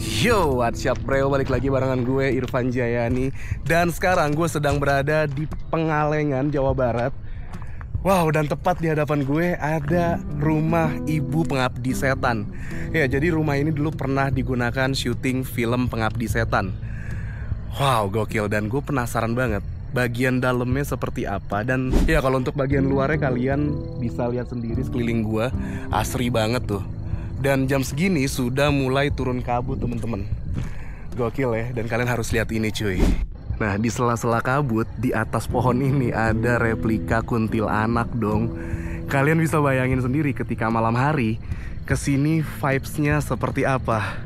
Yo, what's up bro? Balik lagi barengan gue Irfan Jayani. Dan sekarang gue sedang berada di Pengalengan, Jawa Barat. Wow, dan tepat di hadapan gue ada rumah Ibu Pengabdi Setan. Ya, jadi rumah ini dulu pernah digunakan syuting film Pengabdi Setan. Wow, gokil. Dan gue penasaran banget bagian dalamnya seperti apa. Dan ya kalau untuk bagian luarnya kalian bisa lihat sendiri sekeliling gue. Asri banget tuh. Dan jam segini sudah mulai turun kabut teman-teman. Gokil ya, dan kalian harus lihat ini cuy. Nah, di sela-sela kabut di atas pohon ini ada replika kuntilanak dong. Kalian bisa bayangin sendiri ketika malam hari kesini vibes-nya seperti apa.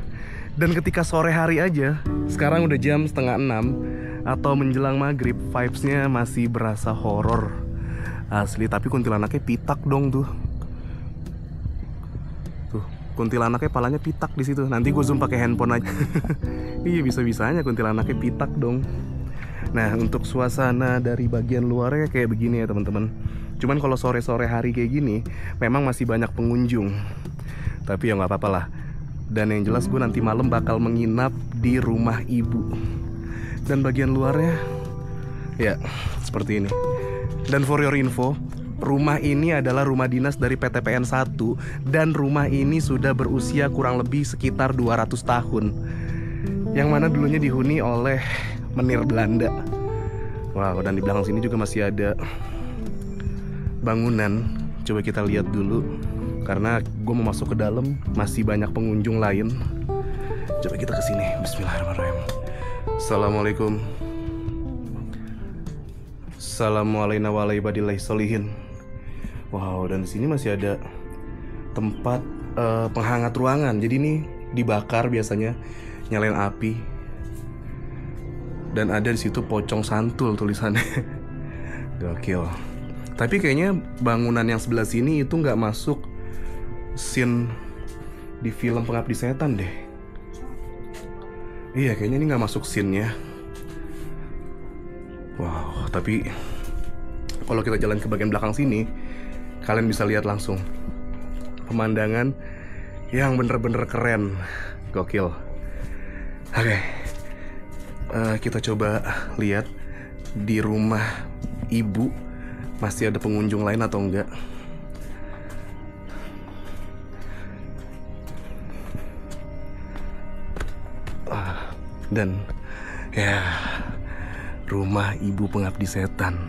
Dan ketika sore hari aja, sekarang udah jam 5:30 atau menjelang maghrib, vibes-nya masih berasa horor asli. Tapi kuntilanaknya pitak dong tuh. Kuntilanaknya palanya pitak di situ. Nanti gue zoom pakai handphone aja. Iya, bisa-bisanya kuntilanaknya pitak dong. Nah, untuk suasana dari bagian luarnya kayak begini ya teman-teman. Cuman kalau sore-sore hari kayak gini, memang masih banyak pengunjung. Tapi ya nggak apa-apa lah. Dan yang jelas gue nanti malam bakal menginap di rumah ibu. Dan bagian luarnya, ya seperti ini. Dan for your info, rumah ini adalah rumah dinas dari PTPN 1. Dan rumah ini sudah berusia kurang lebih sekitar 200 tahun. Yang mana dulunya dihuni oleh menir Belanda. Wow, dan di belakang sini juga masih ada bangunan. Coba kita lihat dulu. Karena gue mau masuk ke dalam, masih banyak pengunjung lain. Coba kita kesini. Bismillahirrahmanirrahim. Assalamualaikum. Assalamualaikum warahmatullahi wabarakatuh. Wow, dan di sini masih ada tempat penghangat ruangan. Jadi ini dibakar biasanya, nyalain api. Dan ada di situ pocong santul tulisannya. Gokil. Tapi kayaknya bangunan yang sebelah sini itu nggak masuk scene di film Pengabdi Setan deh. Iya, kayaknya ini nggak masuk scene-nya. Wow, tapi kalau kita jalan ke bagian belakang sini, kalian bisa lihat langsung pemandangan yang bener-bener keren. Gokil. Oke, kita coba lihat di rumah ibu masih ada pengunjung lain atau enggak. Dan ya, rumah Ibu Pengabdi Setan.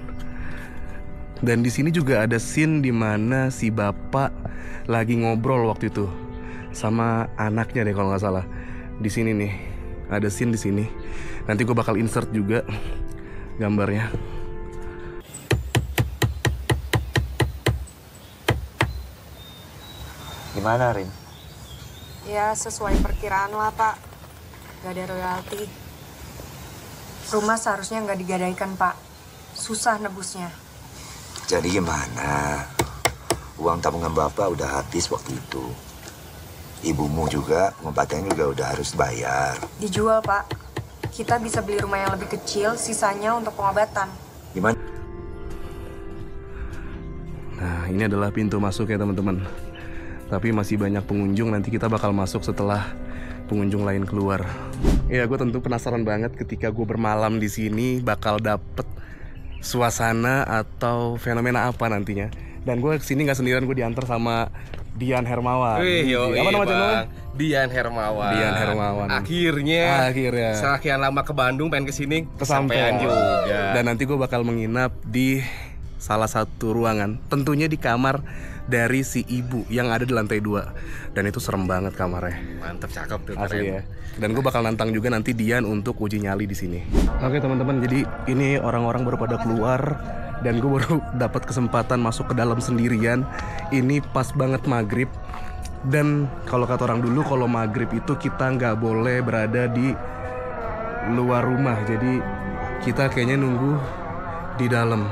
Dan di sini juga ada scene di mana si bapak lagi ngobrol waktu itu sama anaknya deh kalau nggak salah. Di sini nih, ada scene di sini. Nanti gue bakal insert juga gambarnya. Gimana, Rin? Ya, sesuai perkiraan lah, Pak. Gak ada royalti. Rumah seharusnya nggak digadaikan, Pak. Susah nebusnya. Jadi gimana? Uang tabungan Bapak udah habis waktu itu. Ibumu juga, pengobatannya juga udah harus bayar. Dijual, Pak. Kita bisa beli rumah yang lebih kecil, sisanya untuk pengobatan. Gimana? Nah, ini adalah pintu masuk ya teman-teman. Tapi masih banyak pengunjung, nanti kita bakal masuk setelah pengunjung lain keluar. Ya, gue tentu penasaran banget ketika gue bermalam di sini bakal dapet suasana atau fenomena apa nantinya. Dan gue kesini nggak sendirian, gue diantar sama Dian Hermawan. Apa nama channelnya? Dian Hermawan. Dian Hermawan. Akhirnya. Setelah sekian lama ke Bandung pengen kesini, kesampaian juga. Dan nanti gue bakal menginap di salah satu ruangan, tentunya di kamar dari si ibu yang ada di lantai 2. Dan itu serem banget kamarnya. Mantap, cakep tuh, Asli keren. ya. Dan gue bakal nantang juga nanti Dian untuk uji nyali di sini. Oke teman-teman, jadi ini orang-orang baru pada keluar dan gue baru dapat kesempatan masuk ke dalam sendirian. Ini pas banget maghrib. Dan kalau kata orang dulu, kalau maghrib itu kita nggak boleh berada di luar rumah. Jadi kita kayaknya nunggu di dalam.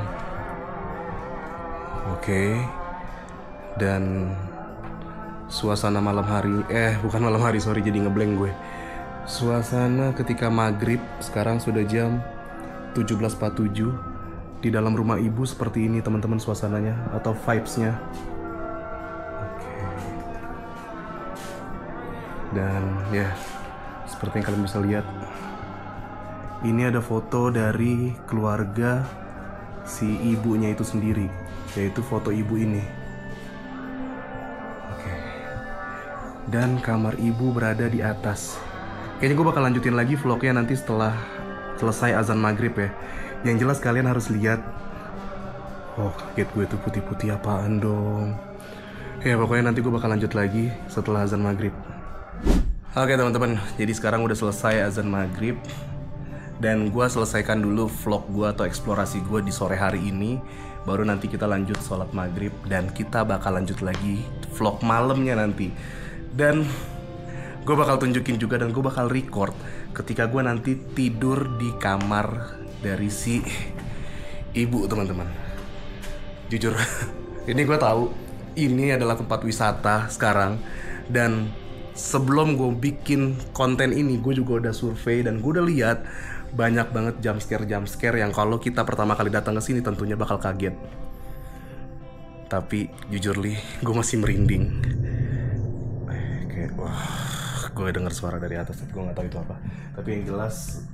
Oke. Dan suasana malam hari, bukan malam hari, sorry, jadi ngeblank gue. Suasana ketika maghrib, sekarang sudah jam 17.47. Di dalam rumah ibu seperti ini teman-teman suasananya atau vibes-nya. Oke. Dan ya, Seperti yang kalian bisa lihat, ini ada foto dari keluarga si ibunya itu sendiri, yaitu foto ibu ini. Oke. Dan kamar ibu berada di atas. Kayaknya gue bakal lanjutin lagi vlognya nanti setelah selesai azan maghrib ya. Yang jelas kalian harus lihat. Oh, kaget gue tuh, putih-putih apaan dong. Ya pokoknya nanti gue bakal lanjut lagi setelah azan maghrib. Oke teman-teman, jadi sekarang udah selesai azan maghrib. Dan gue selesaikan dulu vlog gue atau eksplorasi gue di sore hari ini. Baru nanti kita lanjut sholat maghrib. Dan kita bakal lanjut lagi vlog malamnya nanti. Dan gue bakal tunjukin juga dan gue bakal record ketika gue nanti tidur di kamar dari si ibu teman-teman. Jujur, ini gue tahu ini adalah tempat wisata sekarang. Dan sebelum gue bikin konten ini, gue juga udah survei dan gue udah lihat banyak banget jump scare yang kalau kita pertama kali datang ke sini tentunya bakal kaget. Tapi jujur li, gue masih merinding. Kayak wah, gue dengar suara dari atas tapi gue nggak tahu itu apa. Tapi yang jelas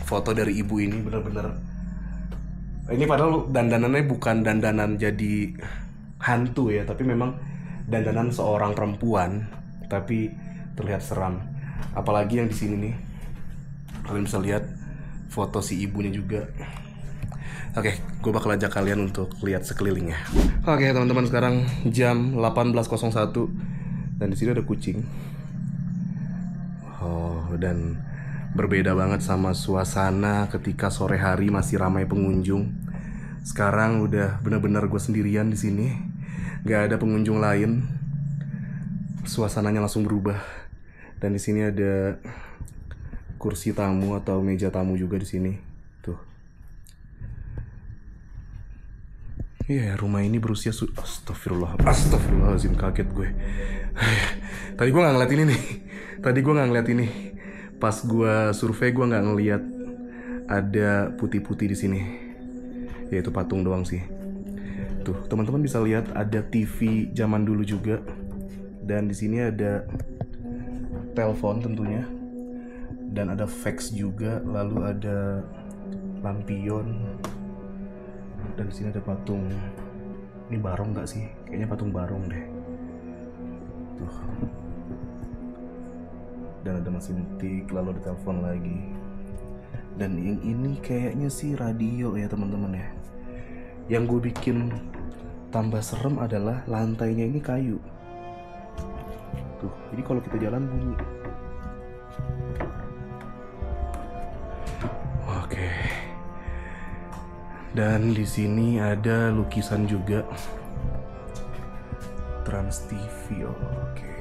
foto dari ibu ini bener-bener. Ini padahal dandanannya bukan dandanan jadi hantu ya, tapi memang dandanan seorang perempuan. Tapi terlihat seram. Apalagi yang di sini nih, kalian bisa lihat foto si ibunya juga. Oke, gue bakal ajak kalian untuk lihat sekelilingnya. Oke teman-teman, sekarang jam 18.01 dan di sini ada kucing. Oh, dan berbeda banget sama suasana ketika sore hari masih ramai pengunjung. Sekarang udah bener-bener gue sendirian di sini, gak ada pengunjung lain. Suasananya langsung berubah. Dan di sini ada kursi tamu atau meja tamu juga di sini. Tuh. Iya, rumah ini berusia Astagfirullahaladzim, kaget gue. Tadi gue nggak ngeliat ini nih. Pas gue survei gue nggak ngeliat ada putih-putih di sini. Ya itu patung doang sih. Tuh, teman-teman bisa lihat ada TV zaman dulu juga. Dan di sini ada telepon tentunya. Dan ada fax juga, lalu ada lampion. Dan di sini ada patung. Ini barong nggak sih? Kayaknya patung barong deh. Tuh. Dan ada mesin tik, lalu ada telepon lagi. Dan yang ini kayaknya sih radio ya teman-teman ya. Yang gue bikin tambah serem adalah lantainya ini kayu. Tuh, jadi kalau kita jalan bunyi. Oke. Dan di sini ada lukisan juga. Trans TV. Oke.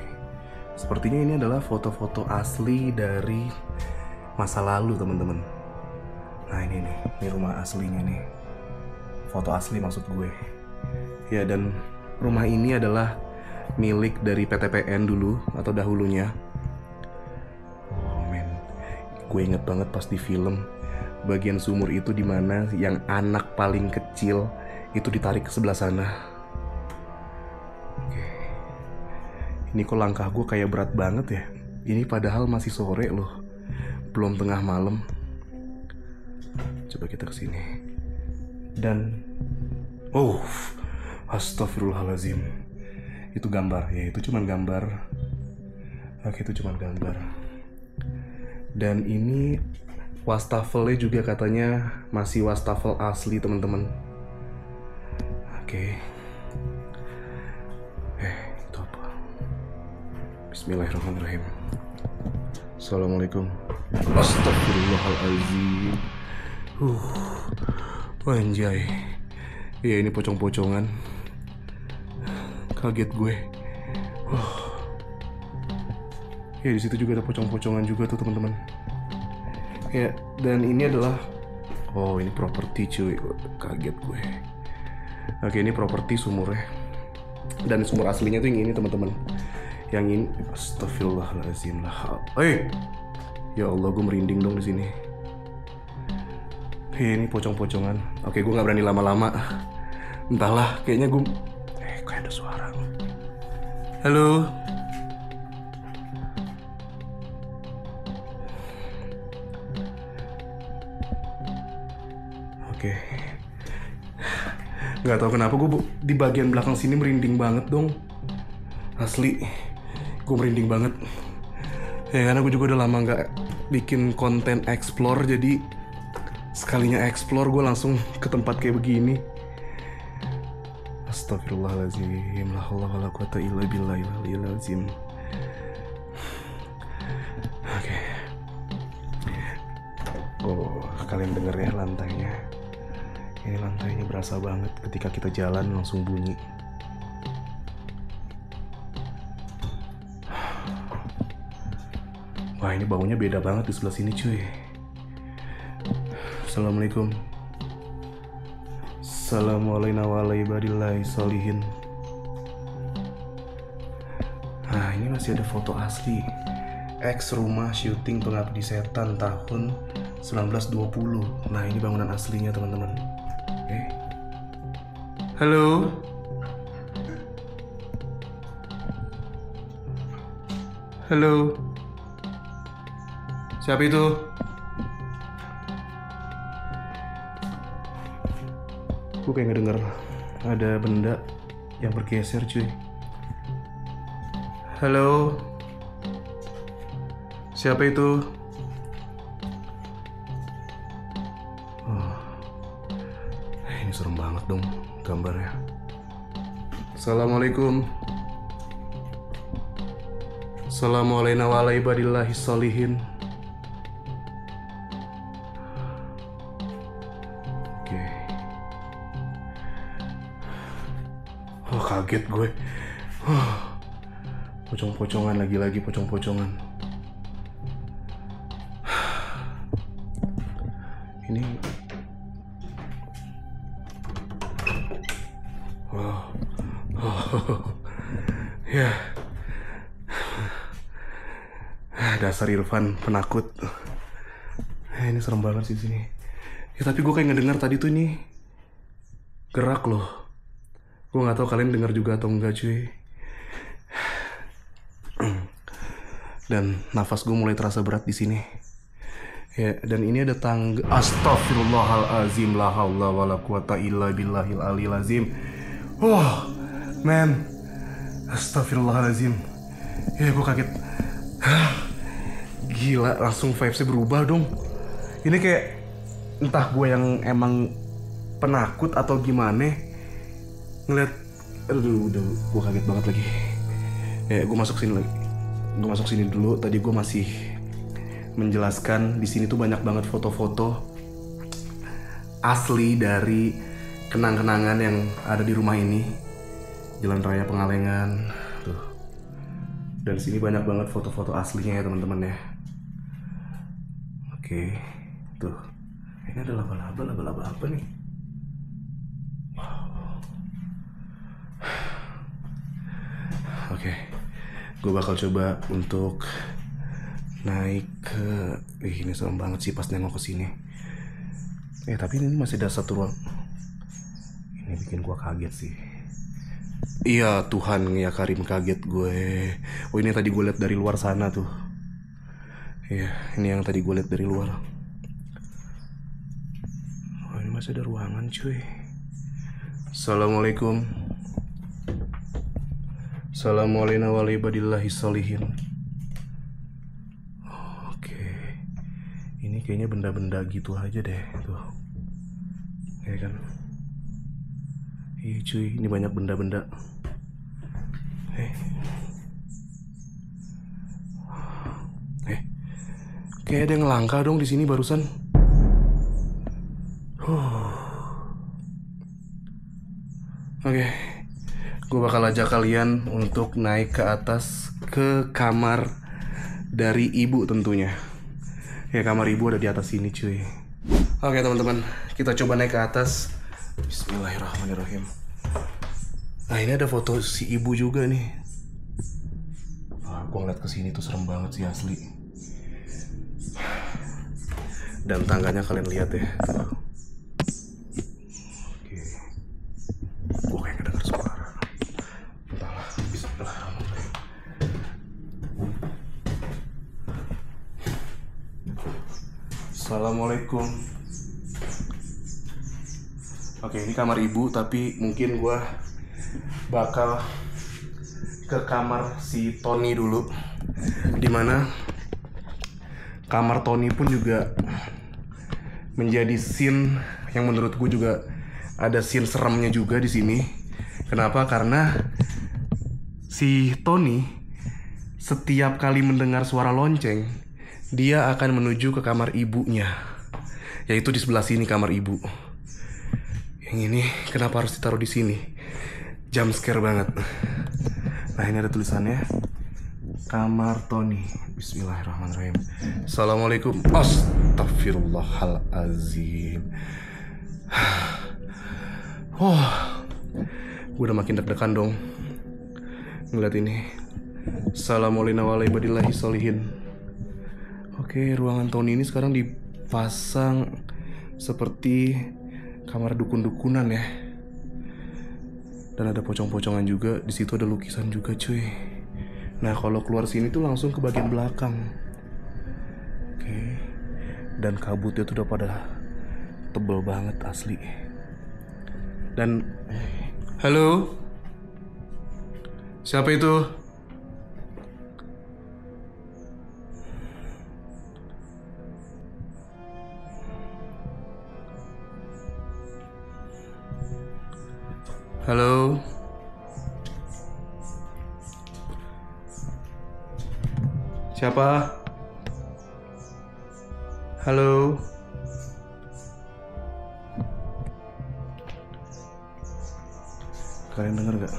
Sepertinya ini adalah foto-foto asli dari masa lalu, teman-teman. Nah, ini nih, ini rumah aslinya nih. Foto asli maksud gue. Ya, dan rumah ini adalah milik dari PTPN dulu atau dahulunya. Oh men, gue inget banget pas di film bagian sumur itu dimana yang anak paling kecil itu ditarik ke sebelah sana. Oke. Ini kok langkah gue kayak berat banget ya. Ini padahal masih sore loh, belum tengah malam. Coba kita kesini. Dan oh, astagfirullahaladzim. Itu gambar, ya itu cuman gambar. Oke, itu cuman gambar. Dan ini wastafelnya juga katanya masih wastafel asli teman-teman. Oke. Itu apa? Bismillahirrahmanirrahim. Assalamualaikum. Astagfirullahaladzim. Anjay. Ya ini pocong-pocongan. Kaget gue. Ya di situ juga ada pocong-pocongan juga tuh teman-teman. Ya, dan ini adalah ini properti cuy. Kaget gue. Oke, ini properti sumurnya. Dan sumur aslinya tuh yang ini teman-teman. Yang ini astagfirullahaladzim lah. Ya Allah, gue merinding dong di sini. Ini pocong-pocongan. Oke, gue nggak berani lama-lama. Entahlah, kayaknya gue kayak ada suara. Halo. Oke. Nggak tahu kenapa gue di bagian belakang sini merinding banget dong. Asli, gue merinding banget. Ya karena gue juga udah lama nggak bikin konten explore, jadi sekalinya explore gue langsung ke tempat kayak begini. Astagfirullahaladzim, la haula wala quwata illa billahil azim. Oke. Oh, kalian denger ya lantainya. Ini lantainya berasa banget ketika kita jalan langsung bunyi. Wah, ini baunya beda banget di sebelah sini cuy. Assalamualaikum. Assalamualaikum warahmatullahi wabarakatuh. Nah, ini masih ada foto asli X rumah syuting Pengabdi Setan tahun 1920. Nah, ini bangunan aslinya teman-teman. Oke. Halo. Halo. Siapa itu? Gue kayak ngedenger ada benda yang bergeser cuy. Halo. Siapa itu? Oh. Ini serem banget dong gambarnya. Assalamualaikum. Assalamualaikum warahmatullahi wabarakatuh. Oke. Oh, kaget gue. Pocong-pocongan lagi-lagi pocong-pocongan. Ini ya. Dasar Irfan penakut. Ini serem banget sih sini. Ya tapi gue kayak ngedengar tadi tuh nih gerak loh. Gue nggak tahu kalian dengar juga atau enggak cuy. Dan nafas gue mulai terasa berat di sini. Ya, dan ini ada tangga. Astagfirullahalazim, la haula wala quwata illa billahil aliyil azim. Wah, man. Astagfirullahalazim. Ya, gue kaget. Gila, langsung vibes-nya berubah dong. Ini kayak entah gue yang emang penakut atau gimana. Ngeliat, aduh, udah gue kaget banget lagi. Ya, gue masuk sini lagi. Gue masuk sini dulu. Tadi gue masih menjelaskan di sini tuh banyak banget foto-foto asli dari kenang-kenangan yang ada di rumah ini. Jalan Raya Pengalengan tuh. Dan sini banyak banget foto-foto aslinya ya teman-teman ya. Oke, tuh. Ini ada laba-laba apa nih? Oke, gue bakal coba untuk naik ke, ini serem banget sih pas nengok ke sini. Tapi ini masih ada satu ruang. Ini bikin gue kaget sih. Iya Tuhan ya Karim, kaget gue. Oh ini tadi gue lihat dari luar sana tuh. Iya ini yang tadi gue lihat dari luar. Oh ini masih ada ruangan cuy. Assalamualaikum. Assalamualaikum warahmatullahi wabarakatuh. Ini kayaknya benda-benda gitu aja deh tuh. Ya kan. Iya cuy, ini banyak benda-benda. Kayak ada yang langka dong di sini barusan. Oke. Gue bakal ajak kalian untuk naik ke atas ke kamar dari ibu tentunya. Ya kamar ibu ada di atas sini cuy. Oke teman-teman, kita coba naik ke atas. Bismillahirrahmanirrahim. Nah ini ada foto si ibu juga nih. Gue ngeliat kesini tuh serem banget sih asli. Dan tangganya kalian lihat ya. Oke. Gue kayak ngedenger suara. Entahlah. Bismillahirrahmanirrahim. Assalamualaikum. Oke, ini kamar ibu, tapi mungkin gue bakal ke kamar si Tony dulu. Dimana kamar Tony pun juga menjadi scene yang menurut gue juga ada scene seremnya juga di sini. Kenapa? Karena si Tony setiap kali mendengar suara lonceng, dia akan menuju ke kamar ibunya, yaitu di sebelah sini kamar ibu. Yang ini kenapa harus ditaruh di sini? Jump scare banget. Nah, ini ada tulisannya kamar Tony. Bismillahirrahmanirrahim. Assalamualaikum. Astagfirullahalazim. Gue udah makin deg-degan dong ngeliat ini. Assalamualaikum warahmatullahi wabarakatuh. Oke, ruangan Tony ini sekarang dipasang seperti kamar dukun-dukunan ya. Dan ada pocong-pocongan juga. Di situ ada lukisan juga, cuy. Nah, kalau keluar sini tuh langsung ke bagian belakang. Oke. Dan kabutnya tuh udah pada tebel banget asli. Dan halo? Siapa itu? Halo? Siapa? Halo? Kalian dengar gak?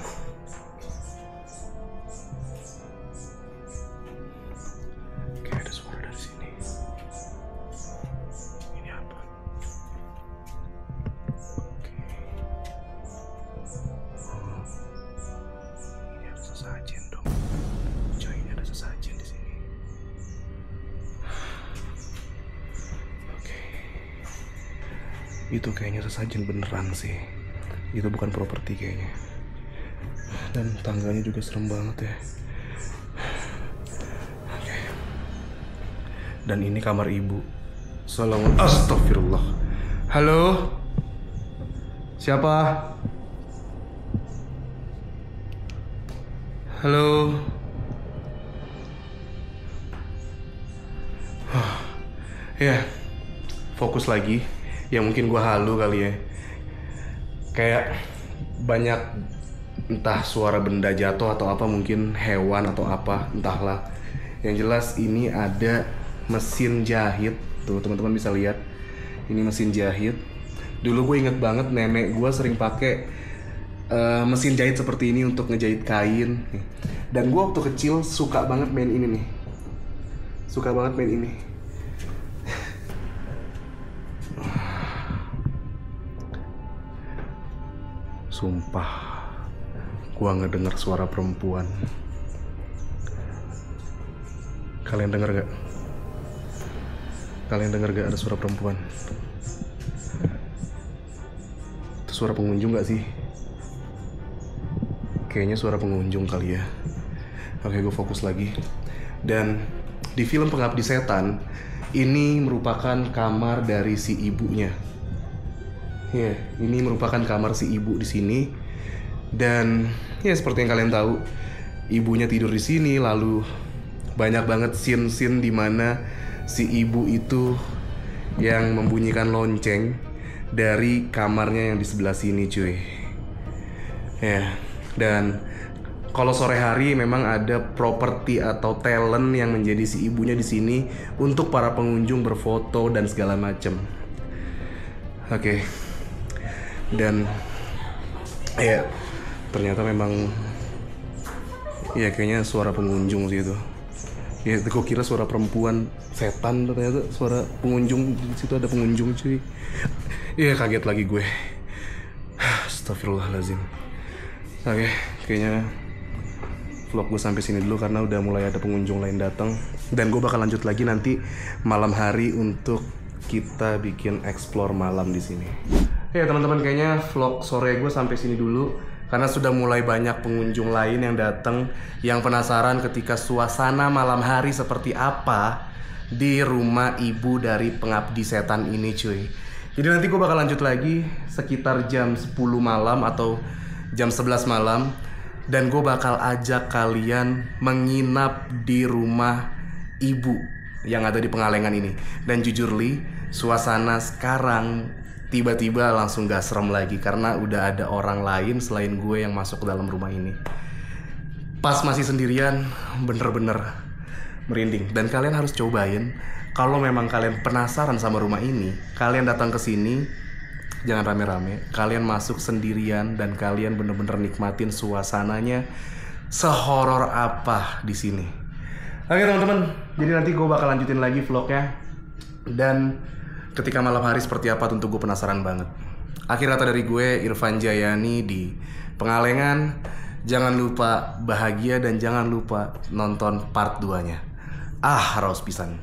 Kayak ada suara dari sini. Ini apa? Ini ada sesajen dong. Coy, ini ada sesajen di sini. Oke. Itu kayaknya sesajen beneran sih. Itu bukan properti kayaknya. Dan tangganya juga serem banget ya. Oke. Dan ini kamar ibu. Astagfirullah. Halo? Siapa? Halo? Ya, fokus lagi. Ya mungkin gua halu kali ya. Kayak banyak entah suara benda jatuh atau apa, mungkin hewan atau apa, entahlah. Yang jelas ini ada mesin jahit. Tuh teman-teman bisa lihat. Ini mesin jahit. Dulu gue inget banget nenek gue sering pakai mesin jahit seperti ini untuk ngejahit kain. Dan gue waktu kecil suka banget main ini nih. Suka banget main ini. Sumpah, gua ngedenger suara perempuan. Kalian denger gak? Kalian denger gak ada suara perempuan? Itu suara pengunjung gak sih? Kayaknya suara pengunjung kali ya. Oke, gue fokus lagi. Dan di film Pengabdi Setan, ini merupakan kamar dari si ibunya. Ya, ini merupakan kamar si ibu di sini. Dan ya seperti yang kalian tahu, ibunya tidur di sini. Lalu banyak banget scene-scene di mana si ibu itu yang membunyikan lonceng dari kamarnya yang di sebelah sini, cuy. Ya, dan kalau sore hari memang ada properti atau talent yang menjadi si ibunya di sini untuk para pengunjung berfoto dan segala macam. Oke. Dan ya ternyata memang ya kayaknya suara pengunjung sih itu. Ya gue kira suara perempuan, setan, ternyata suara pengunjung. Di situ ada pengunjung, cuy. Ya kaget lagi gue. Astagfirullahalazim. Oke, kayaknya vlog gue sampai sini dulu karena udah mulai ada pengunjung lain datang. Dan gue bakal lanjut lagi nanti malam hari untuk kita bikin explore malam di sini. Ya teman-teman, kayaknya vlog sore gue sampai sini dulu karena sudah mulai banyak pengunjung lain yang datang yang penasaran ketika suasana malam hari seperti apa di rumah ibu dari Pengabdi Setan ini, cuy. Jadi nanti gue bakal lanjut lagi sekitar jam 10 malam atau jam 11 malam. Dan gue bakal ajak kalian menginap di rumah ibu yang ada di Pengalengan ini. Dan jujur Li, suasana sekarang tiba-tiba langsung gak serem lagi karena udah ada orang lain selain gue yang masuk ke dalam rumah ini. Pas masih sendirian, bener-bener merinding. Dan kalian harus cobain. Kalau memang kalian penasaran sama rumah ini, kalian datang ke sini, jangan rame-rame. Kalian masuk sendirian dan kalian bener-bener nikmatin suasananya sehoror apa di sini. Oke teman-teman, jadi nanti gue bakal lanjutin lagi vlognya. Dan ketika malam hari seperti apa tentu gue penasaran banget. Akhir kata dari gue, Irfan Jayani di Pengalengan. Jangan lupa bahagia dan jangan lupa nonton part 2-nya. Raus pisan.